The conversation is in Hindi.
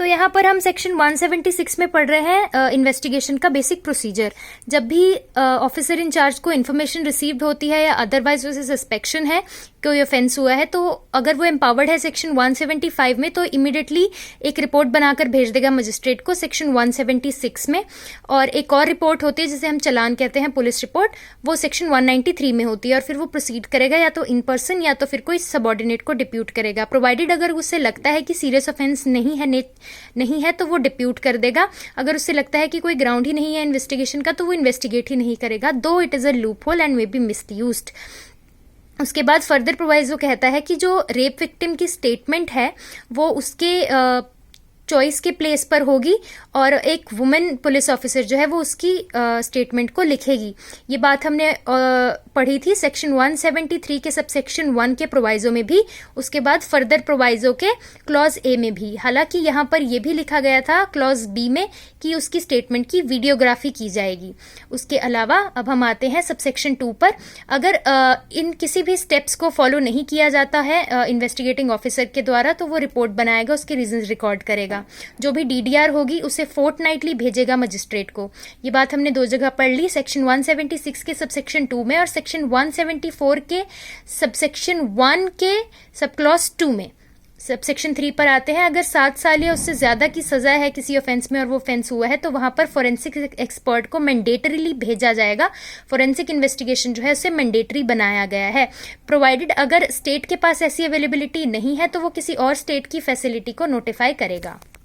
तो यहाँ पर हम सेक्शन 176 में पढ़ रहे हैं इन्वेस्टिगेशन का बेसिक प्रोसीजर। जब भी ऑफिसर इंचार्ज को इन्फॉर्मेशन रिसीव्ड होती है या अदरवाइज उसे सस्पेक्शन है कोई ऑफेंस हुआ है, तो अगर वो एम्पावर्ड है सेक्शन 175 में, तो इमीडिएटली एक रिपोर्ट बनाकर भेज देगा मजिस्ट्रेट को सेक्शन 176 में। और एक और रिपोर्ट होती है जिसे हम चालान कहते हैं, पुलिस रिपोर्ट, वो सेक्शन 193 में होती है। और फिर वो प्रोसीड करेगा या तो इन पर्सन या तो फिर कोई सबऑर्डिनेट को डिप्यूट करेगा, प्रोवाइडेड अगर उससे लगता है कि सीरियस ऑफेंस नहीं है तो वो डिप्यूट कर देगा। अगर उससे लगता है कि कोई ग्राउंड ही नहीं है इन्वेस्टिगेशन का तो वो इन्वेस्टिगेट ही नहीं करेगा, दो it is a loop hole and may be misused. उसके बाद फर्दर प्रोवाइजो कहता है कि जो रेप विक्टिम की स्टेटमेंट है वो उसके चॉइस के प्लेस पर होगी और एक वुमेन पुलिस ऑफिसर जो है वो उसकी स्टेटमेंट को लिखेगी। ये बात हमने पढ़ी थी सेक्शन 173 के सबसेक्शन 1 के प्रोवाइजो में भी, उसके बाद फर्दर प्रोवाइजो के क्लॉज ए में भी। हालांकि यहाँ पर यह भी लिखा गया था क्लॉज बी में कि उसकी स्टेटमेंट की वीडियोग्राफी की जाएगी। उसके अलावा अब हम आते हैं सबसेक्शन 2 पर। अगर इन किसी भी स्टेप्स को फॉलो नहीं किया जाता है इन्वेस्टिगेटिंग ऑफिसर के द्वारा तो वो रिपोर्ट बनाएगा, उसके रीजंस रिकॉर्ड करेगा। जो भी डीडीआर होगी उसे फोर्टनाइटली भेजेगा मजिस्ट्रेट को। ये बात हमने दो जगह पढ़ ली, सेक्शन 176 के सबसेक्शन 2 में और सेक्शन 174 के सबसेक्शन 1 के सब क्लॉज 2 में। सबसेक्शन 3 पर आते हैं। अगर 7 साल या उससे ज्यादा की सजा है किसी ऑफेंस में और वो ऑफेंस हुआ है तो वहां पर फोरेंसिक एक्सपर्ट को मैंडेटरीली भेजा जाएगा। फोरेंसिक इन्वेस्टिगेशन जो है उसे मैंडेटरी बनाया गया है, प्रोवाइडेड अगर स्टेट के पास ऐसी अवेलेबिलिटी नहीं है तो वो किसी और स्टेट की फैसिलिटी को नोटिफाई करेगा।